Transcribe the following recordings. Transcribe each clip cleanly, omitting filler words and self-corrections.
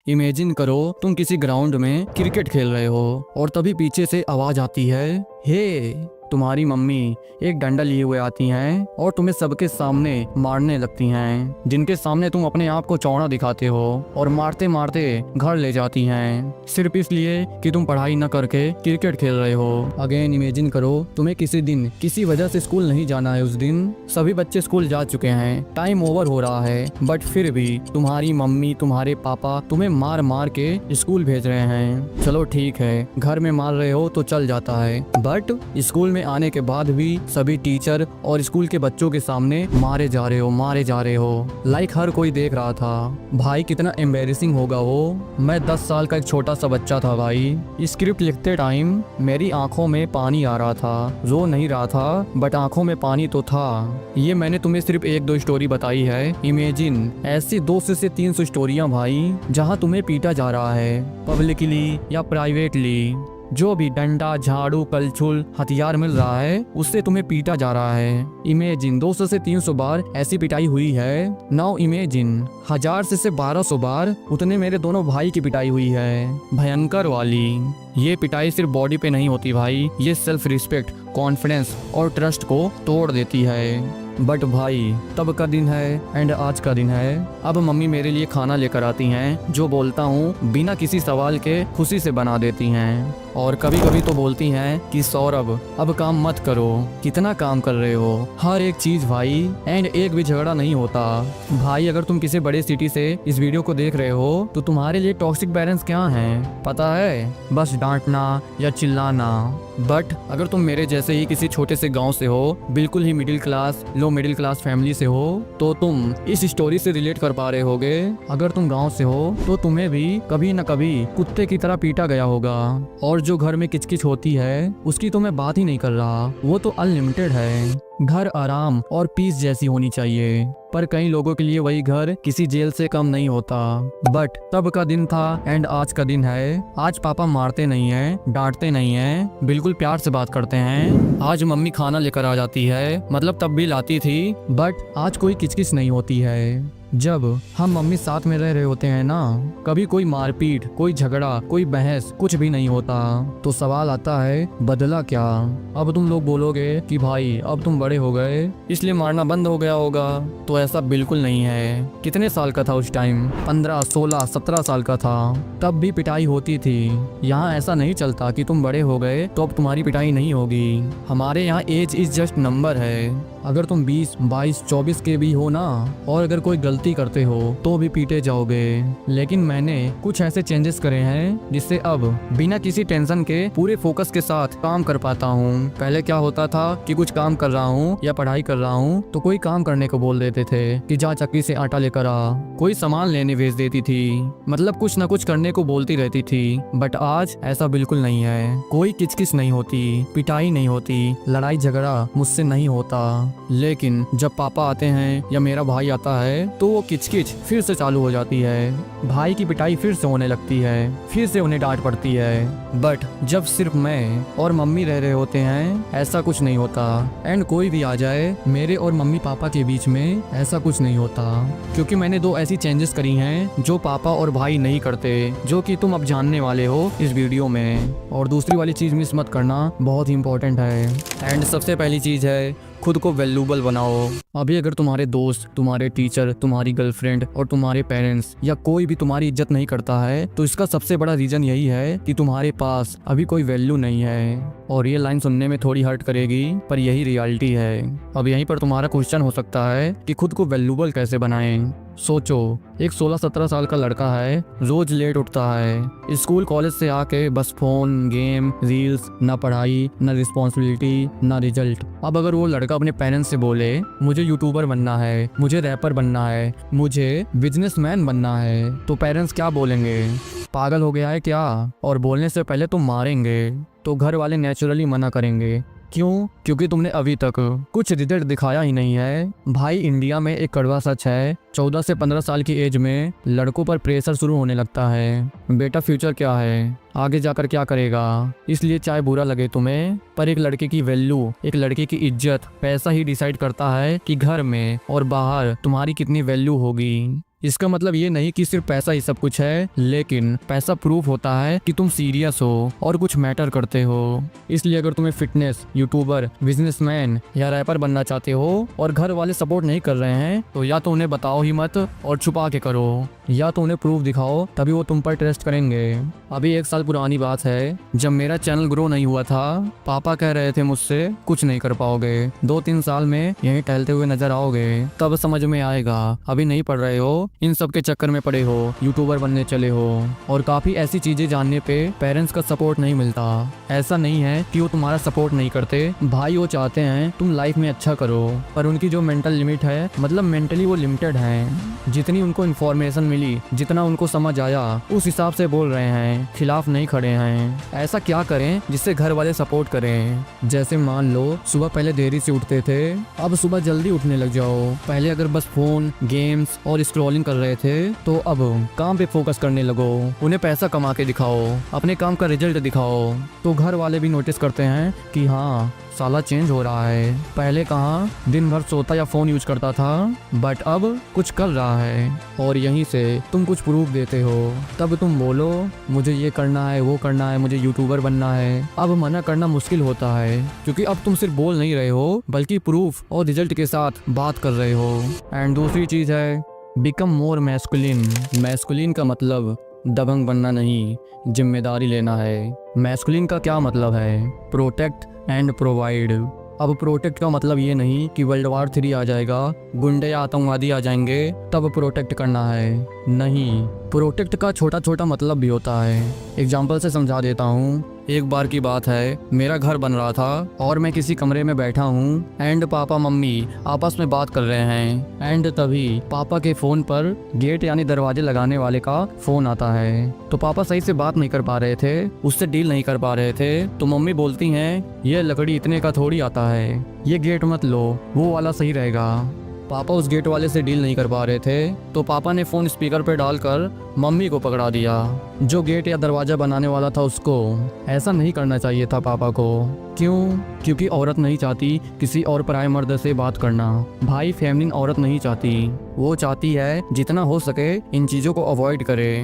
Imagine करो तुम किसी ग्राउंड में क्रिकेट खेल रहे हो और तभी पीछे से आवाज आती है, हे। तुम्हारी मम्मी एक डंडा लिए हुए आती हैं और तुम्हें सबके सामने मारने लगती हैं, जिनके सामने तुम अपने आप को चौड़ा दिखाते हो और मारते मारते घर ले जाती हैं, सिर्फ इसलिए कि तुम पढ़ाई न करके क्रिकेट खेल रहे हो। अगेन इमेजिन करो तुम्हें किसी दिन किसी वजह से स्कूल नहीं जाना है। उस दिन सभी बच्चे स्कूल जा चुके हैं, टाइम ओवर हो रहा है, बट फिर भी तुम्हारी मम्मी तुम्हारे पापा तुम्हें मार मार के स्कूल भेज रहे हैं। चलो ठीक है, घर में मार रहे हो तो चल जाता है, बट स्कूल में आने के बाद भी सभी टीचर और स्कूल के बच्चों के सामने मारे जा रहे हो लाइक हर कोई देख रहा था। भाई कितना एम्बेरसिंग होगा वो। मैं 10 साल का एक छोटा सा बच्चा था भाई। स्क्रिप्ट लिखते टाइम मेरी आंखों में पानी आ रहा था, रो नहीं रहा था बट आंखों में पानी तो था। ये मैंने तुम्हें सिर्फ 1-2 स्टोरी बताई है। इमेजिन ऐसी 200 से 300 स्टोरियां भाई, जहां तुम्हें पीटा जा रहा है पब्लिकली या प्राइवेटली। जो भी डंडा, झाड़ू, कलछुल, हथियार मिल रहा है उससे तुम्हें पीटा जा रहा है। इमेजिन 200 से 300 बार ऐसी पिटाई हुई है। नाउ इमेजिन 1000 से 1200 बार उतने मेरे दोनों भाई की पिटाई हुई है, भयंकर वाली। ये पिटाई सिर्फ बॉडी पे नहीं होती भाई, ये सेल्फ रिस्पेक्ट, कॉन्फिडेंस और ट्रस्ट को तोड़ देती है। बट भाई तब का दिन है एंड आज का दिन है। अब मम्मी मेरे लिए खाना लेकर आती हैं, जो बोलता हूँ बिना किसी सवाल के खुशी से बना देती हैं। और कभी कभी तो बोलती हैं कि सौरभ अब काम मत करो, कितना काम कर रहे हो, हर एक चीज भाई, एंड एक भी झगड़ा नहीं होता। भाई अगर तुम किसी बड़े सिटी से इस वीडियो को देख रहे हो तो तुम्हारे लिए टॉक्सिक पेरेंट्स क्या हैं पता है? बस डांटना या चिल्लाना। बट अगर तुम मेरे जैसे ही किसी छोटे से गांव से हो, बिल्कुल ही middle class, low middle class family से हो, तो तुम इस स्टोरी से रिलेट कर पा रहे होगे। अगर तुम गांव से हो तो तुम्हें भी कभी न कभी कुत्ते की तरह पीटा गया होगा। और जो घर में किचकिच होती है उसकी तो मैं बात ही नहीं कर रहा, वो तो अनलिमिटेड है। घर आराम और पीस जैसी होनी चाहिए, पर कई लोगों के लिए वही घर किसी जेल से कम नहीं होता। बट तब का दिन था एंड आज का दिन है। आज पापा मारते नहीं हैं, डांटते नहीं हैं, बिल्कुल प्यार से बात करते हैं। आज मम्मी खाना लेकर आ जाती है, मतलब तब भी लाती थी, बट आज कोई किचकिच नहीं होती है। जब हम मम्मी साथ में रह रहे होते हैं ना, कभी कोई मारपीट, कोई झगड़ा, कोई बहस, कुछ भी नहीं होता। तो सवाल आता है बदला क्या? अब तुम लोग बोलोगे कि भाई अब तुम बड़े हो गए इसलिए मारना बंद हो गया होगा, तो ऐसा बिल्कुल नहीं है। कितने साल का था उस टाइम? 15, 16, 17 साल का था, तब भी पिटाई होती थी। यहाँ ऐसा नहीं चलता कि तुम बड़े हो गए तो अब तुम्हारी पिटाई नहीं होगी। हमारे यहाँ एज इज जस्ट नंबर है। अगर तुम 20, 22, 24 के भी हो ना, और अगर कोई गलती करते हो तो भी पीटे जाओगे। लेकिन मैंने कुछ ऐसे चेंजेस करे हैं जिससे अब बिना किसी टेंशन के पूरे फोकस के साथ काम कर पाता हूँ। पहले क्या होता था कि कुछ काम कर रहा हूँ या पढ़ाई कर रहा हूँ तो कोई काम करने को बोल देते थे कि जा चक्की से आटा लेकर आ, कोई सामान लेने भेज देती थी, मतलब कुछ न कुछ करने को बोलती रहती थी। बट आज ऐसा बिल्कुल नहीं है। कोई किचकिच नहीं होती, पिटाई नहीं होती, लड़ाई झगड़ा मुझसे नहीं होता। लेकिन जब पापा आते हैं या मेरा भाई आता है तो वो किचकिच फिर से चालू हो जाती है। भाई की पिटाई फिर से होने लगती है, फिर से उन्हें डांट पड़ती है। बट जब सिर्फ मैं और मम्मी रह रहे होते हैं ऐसा कुछ नहीं होता। एंड कोई भी आ जाए मेरे और मम्मी पापा के बीच में ऐसा कुछ नहीं होता, क्योंकि मैंने 2 ऐसी चेंजेस करी हैं जो पापा और भाई नहीं करते, जो कि तुम अब जानने वाले हो इस वीडियो में। और दूसरी वाली चीज मिस मत करना, बहुत ही इंपॉर्टेंट है। एंड सबसे पहली चीज है खुद को वैल्यूएबल बनाओ। अभी अगर तुम्हारे दोस्त, तुम्हारे टीचर, तुम्हारी गर्लफ्रेंड और तुम्हारे पेरेंट्स या कोई भी तुम्हारी इज्जत नहीं करता है तो इसका सबसे बड़ा रीजन यही है कि तुम्हारे पास अभी कोई वैल्यू नहीं है। और ये लाइन सुनने में थोड़ी हर्ट करेगी पर यही रियलिटी है। अब यहीं पर तुम्हारा क्वेश्चन हो सकता है कि खुद को वैल्यूएबल कैसे बनाएं। सोचो, एक 16-17 साल का लड़का है, रोज लेट उठता है, स्कूल कॉलेज से आके बस फोन, गेम, रील्स, ना पढ़ाई, ना रिस्पॉन्सिबिलिटी, ना रिजल्ट। अब अगर वो लड़का अपने पेरेंट्स से बोले मुझे यूट्यूबर बनना है, मुझे रैपर बनना है, मुझे बिजनेसमैन बनना है, तो पेरेंट्स क्या बोलेंगे? पागल हो गया है क्या? और बोलने से पहले तो मारेंगे। तो घर वाले नेचुरली मना करेंगे। क्यों? क्योंकि तुमने अभी तक कुछ रिजल्ट दिखाया ही नहीं है। भाई इंडिया में एक कड़वा सच है, 14 से 15 साल की एज में लड़कों पर प्रेशर शुरू होने लगता है। बेटा फ्यूचर क्या है, आगे जाकर क्या करेगा, इसलिए चाहे बुरा लगे तुम्हें, पर एक लड़के की वैल्यू, एक लड़के की इज्जत पैसा ही डिसाइड करता है कि घर में और बाहर तुम्हारी कितनी वैल्यू होगी। इसका मतलब ये नहीं कि सिर्फ पैसा ही सब कुछ है, लेकिन पैसा प्रूफ होता है कि तुम सीरियस हो और कुछ मैटर करते हो। इसलिए अगर तुम्हें फिटनेस, यूट्यूबर, बिजनेसमैन या रैपर बनना चाहते हो और घर वाले सपोर्ट नहीं कर रहे हैं, तो या तो उन्हें बताओ ही मत और छुपा के करो, या तो उन्हें प्रूफ दिखाओ, तभी वो तुम पर ट्रस्ट करेंगे। अभी 1 साल पुरानी बात है, जब मेरा चैनल ग्रो नहीं हुआ था, पापा कह रहे थे मुझसे कुछ नहीं कर पाओगे, 2-3 साल में यहीं टहलते हुए नजर आओगे, तब समझ में आएगा। अभी नहीं पढ़ रहे हो, इन सब के चक्कर में पड़े हो, यूट्यूबर बनने चले हो, और काफी ऐसी चीजें जानने पे पेरेंट्स का सपोर्ट नहीं मिलता। ऐसा नहीं है कि वो तुम्हारा सपोर्ट नहीं करते भाई, वो चाहते हैं तुम लाइफ में अच्छा करो, पर उनकी जो मेंटल लिमिट है, मतलब मेंटली वो लिमिटेड है। जितनी उनको इन्फॉर्मेशन मिली, जितना उनको समझ आया, उस हिसाब से बोल रहे हैं, खिलाफ नहीं खड़े हैं। ऐसा क्या करें जिससे घर वाले सपोर्ट करें? जैसे मान लो सुबह पहले देरी से उठते थे, अब सुबह जल्दी उठने लग जाओ। पहले अगर बस फोन, गेम्स और स्क्रॉलिंग कर रहे थे, तो अब काम पे फोकस करने लगो। उन्हें पैसा कमा के दिखाओ, अपने काम का रिजल्ट दिखाओ, तो घर वाले भी नोटिस करते हैं कि हाँ साला चेंज हो रहा है। पहले कहाँ दिन भर सोता या फोन यूज करता था, बट अब कुछ कर रहा है, और यहीं से तुम कुछ प्रूफ देते हो। तब तुम बोलो मुझे ये करना है, वो करना है, मुझे यूट्यूबर बनना है। अब मना करना मुश्किल होता है, क्योंकि अब तुम सिर्फ बोल नहीं रहे हो, बल्कि प्रूफ और रिजल्ट के साथ बात कर रहे हो। एंड दूसरी चीज है बिकम मोर मैस्कुलिन। मैस्कुलिन का मतलब दबंग बनना नहीं, जिम्मेदारी लेना है। मैस्कुलिन का क्या मतलब है? Protect and provide. अब प्रोटेक्ट का मतलब ये नहीं कि वर्ल्ड वार 3 आ जाएगा, गुंडे या आतंकवादी आ जाएंगे तब प्रोटेक्ट करना है। नहीं, प्रोटेक्ट का छोटा छोटा मतलब भी होता है। एग्जाम्पल से समझा देता हूँ। एक बार की बात है, मेरा घर बन रहा था और मैं किसी कमरे में बैठा हूँ, एंड पापा मम्मी आपस में बात कर रहे हैं, एंड तभी पापा के फोन पर गेट यानी दरवाजे लगाने वाले का फोन आता है। तो पापा सही से बात नहीं कर पा रहे थे, उससे डील नहीं कर पा रहे थे, तो मम्मी बोलती हैं ये लकड़ी इतने का थोड़ी आता है, ये गेट मत लो, वो वाला सही रहेगा। पापा उस गेट वाले से डील नहीं कर पा रहे थे, तो पापा ने फ़ोन स्पीकर पे डालकर मम्मी को पकड़ा दिया, जो गेट या दरवाज़ा बनाने वाला था उसको। ऐसा नहीं करना चाहिए था पापा को। क्यों? क्योंकि औरत नहीं चाहती किसी और पराये मर्द से बात करना। भाई, फेमिनिन औरत नहीं चाहती, वो चाहती है जितना हो सके इन चीज़ों को अवॉइड करे।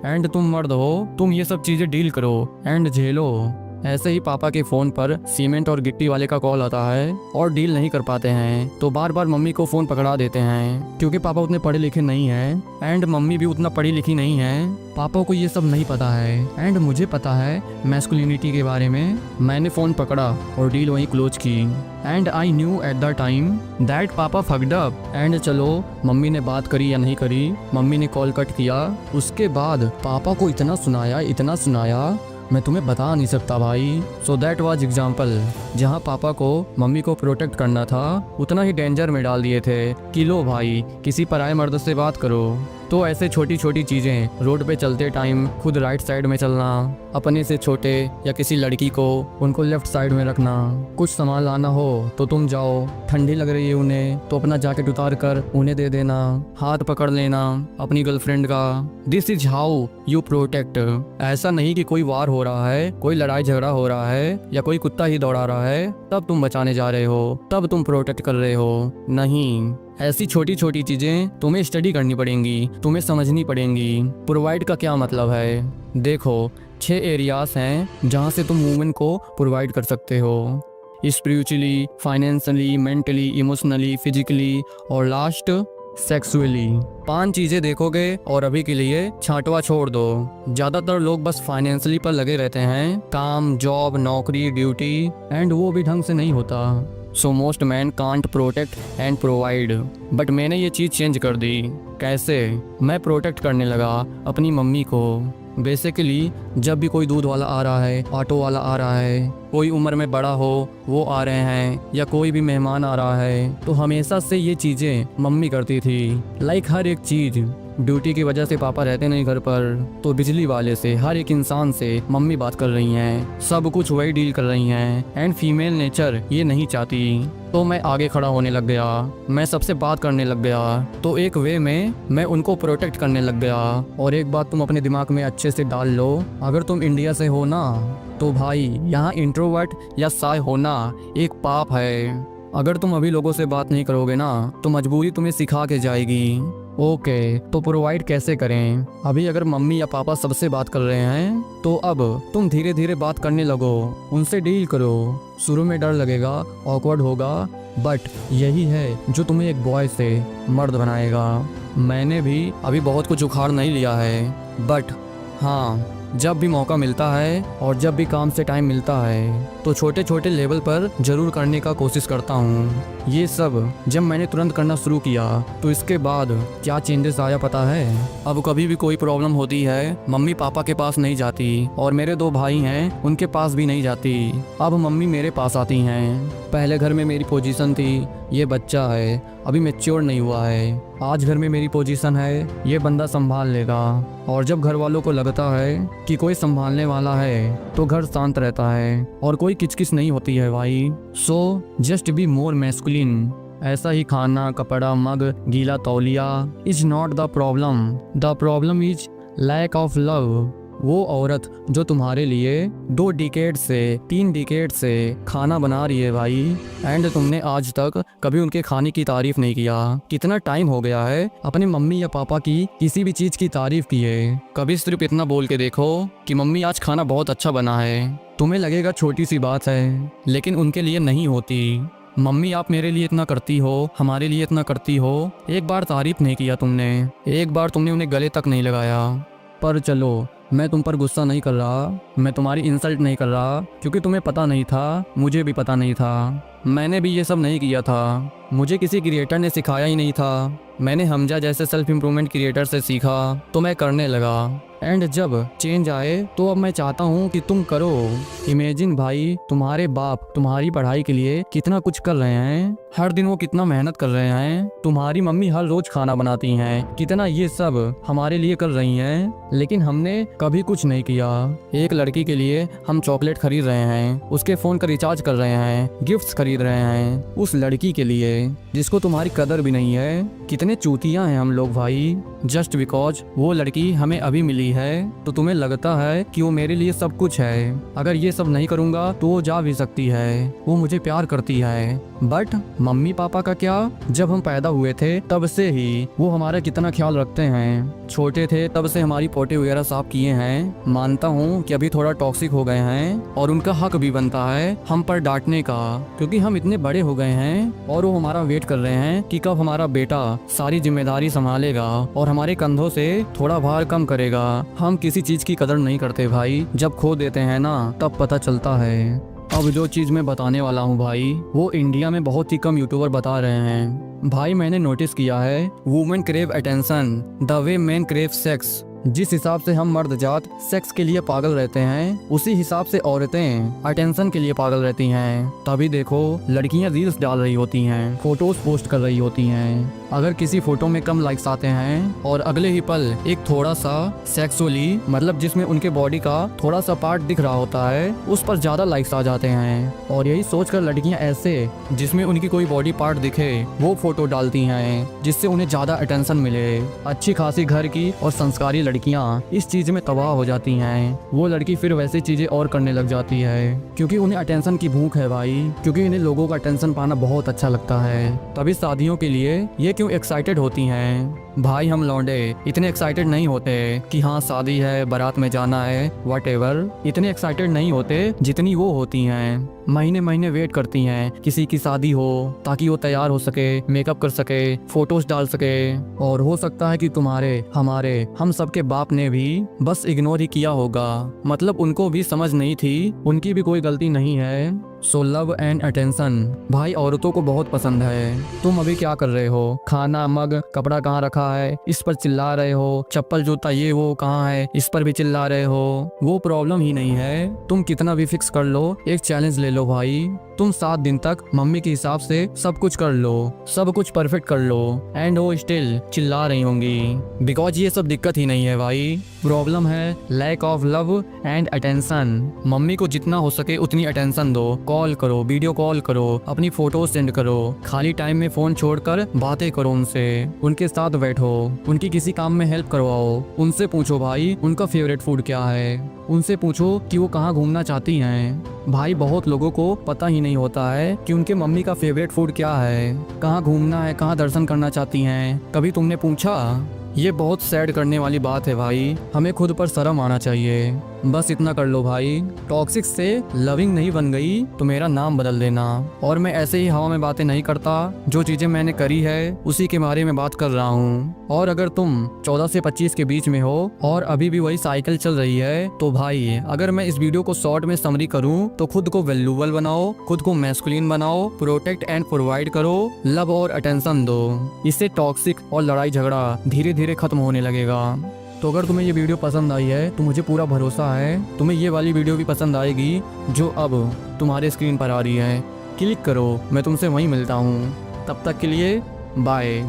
एंड तुम मर्द हो, तुम ये सब चीज़ें डील करो एंड झेलो। ऐसे ही पापा के फोन पर सीमेंट और गिट्टी वाले का कॉल आता है और डील नहीं कर पाते हैं, तो बार बार मम्मी को फोन पकड़ा देते हैं, क्योंकि पापा उतने पढ़े लिखे नहीं हैं एंड मम्मी भी उतना पढ़ी लिखी नहीं है। पापा को ये सब नहीं पता है एंड मुझे पता है मैस्कुलिनिटी के बारे में। मैंने फोन पकड़ा और डील वहीं क्लोज की, and I knew at the time that पापा फक्ड अप। एंड चलो, मम्मी ने बात करी या नहीं करी, मम्मी ने कॉल कट किया, उसके बाद पापा को इतना सुनाया मैं तुम्हें बता नहीं सकता भाई। So that was example. जहाँ पापा को मम्मी को प्रोटेक्ट करना था, उतना ही डेंजर में डाल दिए थे कि लो भाई किसी पराये मर्द से बात करो। तो ऐसे छोटी छोटी चीज़ें, रोड पे चलते टाइम खुद राइट साइड में चलना, अपने से छोटे या किसी लड़की को उनको लेफ्ट साइड में रखना, कुछ सामान लाना हो तो तुम जाओ, ठंडी लग रही है उन्हें तो अपना जैकेट उतार कर उन्हें दे देना, हाथ पकड़ लेना अपनी गर्लफ्रेंड का। This is how you protect. ऐसा नहीं कि कोई वार हो रहा है, कोई लड़ाई झगड़ा हो रहा है या कोई कुत्ता ही दौड़ा रहा है तब तुम बचाने जा रहे हो, तब तुम प्रोटेक्ट कर रहे हो। नहीं, ऐसी छोटी छोटी चीजें तुम्हें स्टडी करनी पड़ेंगी, तुम्हें समझनी पड़ेंगी। प्रोवाइड का क्या मतलब है? देखो, 6 एरियाज हैं जहाँ से तुम वुमेन को प्रोवाइड कर सकते हो। Spiritually, financially, mentally, emotionally, physically और लास्ट सेक्सुअली। 5 चीजें देखोगे और अभी के लिए छांटवा छोड़ दो। ज्यादातर लोग बस फाइनेंशियली पर लगे रहते हैं, काम, जॉब, नौकरी, ड्यूटी, एंड वो भी ढंग से नहीं होता। So most man can't protect and provide. But मैंने ये चीज़ चेंज कर दी। कैसे? मैं प्रोटेक्ट करने लगा अपनी मम्मी को। बेसिकली जब भी कोई दूध वाला आ रहा है, ऑटो वाला आ रहा है, कोई उम्र में बड़ा हो वो आ रहे हैं, या कोई भी मेहमान आ रहा है, तो हमेशा से ये चीज़ें मम्मी करती थी। लाइक हर एक चीज़। ड्यूटी की वजह से पापा रहते नहीं घर पर, तो बिजली वाले से, हर एक इंसान से मम्मी बात कर रही हैं, सब कुछ वही डील कर रही हैं। एंड फीमेल नेचर ये नहीं चाहती, तो मैं आगे खड़ा होने लग गया, मैं सबसे बात करने लग गया, तो एक वे में मैं उनको प्रोटेक्ट करने लग गया। और एक बात तुम अपने दिमाग में अच्छे से डाल लो, अगर तुम इंडिया से हो ना, तो भाई यहाँ इंट्रोवर्ट या शाय होना एक पाप है। अगर तुम अभी लोगों से बात नहीं करोगे ना, तो मजबूरी तुम्हें सिखा के जाएगी। ओके, तो प्रोवाइड कैसे करें? अभी अगर मम्मी या पापा सबसे बात कर रहे हैं तो अब तुम धीरे धीरे बात करने लगो, उनसे डील करो। शुरू में डर लगेगा, ऑकवर्ड होगा, बट यही है जो तुम्हें एक बॉय से मर्द बनाएगा। मैंने भी अभी बहुत कुछ उखाड़ नहीं लिया है, बट हाँ, जब भी मौका मिलता है और जब भी काम से टाइम मिलता है तो छोटे छोटे लेवल पर ज़रूर करने का कोशिश करता हूँ। ये सब जब मैंने तुरंत करना शुरू किया तो इसके बाद क्या चेंजेस आया पता है? अब कभी भी कोई प्रॉब्लम होती है मम्मी पापा के पास नहीं जाती, और मेरे 2 भाई हैं उनके पास भी नहीं जाती। अब मम्मी मेरे पास आती हैं। पहले घर में मेरी पोजीशन थी, ये बच्चा है, अभी मैच्योर नहीं हुआ है। आज घर में मेरी पोजीशन है, ये बंदा संभाल लेगा। और जब घर वालों को लगता है कि कोई संभालने वाला है तो घर शांत रहता है और कोई किचकिच नहीं होती है भाई। So just be more masculine. ऐसा ही खाना, कपड़ा, मग, गीला तौलिया is not the problem is lack of love. वो औरत जो तुम्हारे लिए 2 डिकेड से 3 डिकेड से खाना बना रही है भाई, एंड तुमने आज तक कभी उनके खाने की तारीफ नहीं किया। कितना टाइम हो गया है अपने मम्मी या पापा की किसी भी चीज की तारीफ किए? कभी सिर्फ इतना बोल के देखो कि मम्मी आज खाना बहुत अच्छा बना है। तुम्हें लगेगा छोटी सी बात है, लेकिन उनके लिए नहीं होती। मम्मी आप मेरे लिए इतना करती हो, हमारे लिए इतना करती हो, एक बार तारीफ नहीं किया तुमने, एक बार तुमने उन्हें गले तक नहीं लगाया। पर चलो, मैं तुम पर गुस्सा नहीं कर रहा, मैं तुम्हारी इंसल्ट नहीं कर रहा, क्योंकि तुम्हें पता नहीं था, मुझे भी पता नहीं था। मैंने भी ये सब नहीं किया था, मुझे किसी क्रिएटर ने सिखाया ही नहीं था। मैंने हमजा जैसे सेल्फ इम्प्रूवमेंट क्रिएटर से सीखा तो मैं करने लगा, एंड जब चेंज आए तो अब मैं चाहता हूँ कि तुम करो। इमेजिन भाई, तुम्हारे बाप तुम्हारी पढ़ाई के लिए कितना कुछ कर रहे हैं, हर दिन वो कितना मेहनत कर रहे हैं। तुम्हारी मम्मी हर रोज खाना बनाती हैं, कितना ये सब हमारे लिए कर रही हैं, लेकिन हमने कभी कुछ नहीं किया। एक लड़की के लिए हम चॉकलेट खरीद रहे हैं, उसके फोन का रिचार्ज कर रहे हैं, गिफ्ट्स खरीद रहे हैं उस लड़की के लिए जिसको तुम्हारी कदर भी नहीं है। कितने चूतिया हैं हम लोग भाई, जस्ट बिकॉज वो लड़की हमें अभी मिली है तो तुम्हें लगता है कि वो मेरे लिए सब कुछ है। अगर ये सब नहीं करूँगा तो वो जा भी सकती है, वो मुझे प्यार करती है। बट मम्मी पापा का क्या? जब हम पैदा हुए थे तब से ही वो हमारा कितना ख्याल रखते हैं। छोटे थे तब से हमारी पोटे वगैरह साफ किए हैं। मानता हूँ कि अभी थोड़ा टॉक्सिक हो गए हैं और उनका हक भी बनता है हम पर डांटने का, क्योंकि हम इतने बड़े हो गए हैं और वो हमारा वेट कर रहे हैं कि कब हमारा बेटा सारी जिम्मेदारी संभालेगा और हमारे कंधों से थोड़ा भार कम करेगा। हम किसी चीज की कदर नहीं करते भाई, जब खो देते हैं ना तब पता चलता है। अब जो चीज़ मैं बताने वाला हूँ भाई, वो इंडिया में बहुत ही कम यूट्यूबर बता रहे हैं। भाई मैंने नोटिस किया है, women crave attention the way main crave sex. जिस हिसाब से हम मर्द जात सेक्स के लिए पागल रहते हैं, उसी हिसाब से औरतें अटेंशन के लिए पागल रहती हैं। तभी देखो लड़कियां रील्स डाल रही होती हैं, फोटोज पोस्ट कर रही होती हैं। अगर किसी फोटो में कम लाइक्स आते हैं और अगले ही पल एक थोड़ा सा सेक्सुअली, मतलब जिसमें उनके बॉडी का थोड़ा सा पार्ट दिख रहा होता है, उस पर ज्यादा लाइक्स आ जाते हैं। और यही सोचकर लड़कियां ऐसे जिसमें उनकी कोई बॉडी पार्ट दिखे वो फोटो डालती हैं, जिससे उन्हें ज्यादा अटेंशन मिले। अच्छी खासी घर की और संस्कारी लड़कियां इस चीज में तबाह हो जाती हैं। वो लड़की फिर वैसी चीजें और करने लग जाती है, क्योंकि उन्हें अटेंशन की भूख है भाई, क्योंकि इन्हें लोगों का अटेंशन पाना बहुत अच्छा लगता है। तभी शादियों के लिए ये क्यों एक्साइटेड होती हैं। भाई हम लौंडे इतने एक्साइटेड नहीं होते कि हाँ शादी है, बारात में जाना है, व्हाटएवर। इतने एक्साइटेड नहीं होते जितनी वो होती हैं। महीने महीने वेट करती हैं किसी की शादी हो ताकि वो तैयार हो सके, मेकअप कर सके, फोटोज डाल सके। और हो सकता है कि तुम्हारे, हमारे, हम सबके बाप ने भी बस इग्नोर ही किया होगा, मतलब उनको भी समझ नहीं थी, उनकी भी कोई गलती नहीं है। सो लव एंड अटेंशन भाई औरतों को बहुत पसंद है। तुम अभी क्या कर रहे हो? खाना, मग, कपड़ा कहाँ रखा है इस पर चिल्ला रहे हो, चप्पल जूता ये वो कहाँ है इस पर भी चिल्ला रहे हो। वो प्रॉब्लम ही नहीं है, तुम कितना भी फिक्स कर लो। एक चैलेंज ले लो भाई, तुम 7 दिन तक मम्मी के हिसाब से सब कुछ कर लो, सब कुछ परफेक्ट कर लो, एंड वो स्टिल चिल्ला रही होंगी। बिकॉज ये सब दिक्कत ही नहीं है भाई, प्रॉब्लम है lack of love and attention. Mummy को जितना हो सके उतनी अटेंशन दो, कॉल करो, वीडियो कॉल करो, अपनी फोटो सेंड करो, खाली टाइम में फोन छोड़कर बातें करो उनसे, उनके साथ बैठो, उनकी किसी काम में हेल्प करवाओ, उनसे पूछो भाई उनका फेवरेट फूड क्या है, उनसे पूछो कि वो कहाँ घूमना चाहती हैं। भाई बहुत लोगों को पता ही नहीं होता है कि उनके मम्मी का फेवरेट फूड क्या है, कहाँ घूमना है, कहाँ दर्शन करना चाहती हैं। कभी तुमने पूछा? ये बहुत सैड करने वाली बात है भाई, हमें खुद पर शर्म आना चाहिए। बस इतना कर लो भाई, टॉक्सिक से लविंग नहीं बन गई तो मेरा नाम बदल देना। और मैं ऐसे ही हवा में बातें नहीं करता, जो चीजें मैंने करी है उसी के बारे में बात कर रहा हूँ। और अगर तुम 14 से 25 के बीच में हो और अभी भी वही साइकिल चल रही है तो भाई अगर मैं इस वीडियो को शॉर्ट में समरी करूँ तो खुद को वैल्यूएबल बनाओ, खुद को मैस्कुलिन बनाओ, प्रोटेक्ट एंड प्रोवाइड करो, लव और अटेंशन दो। इससे टॉक्सिक और लड़ाई झगड़ा धीरे धीरे खत्म होने लगेगा। तो अगर तुम्हें ये वीडियो पसंद आई है तो मुझे पूरा भरोसा है तुम्हें ये वाली वीडियो भी पसंद आएगी जो अब तुम्हारे स्क्रीन पर आ रही है। क्लिक करो, मैं तुमसे वहीं मिलता हूँ। तब तक के लिए बाय।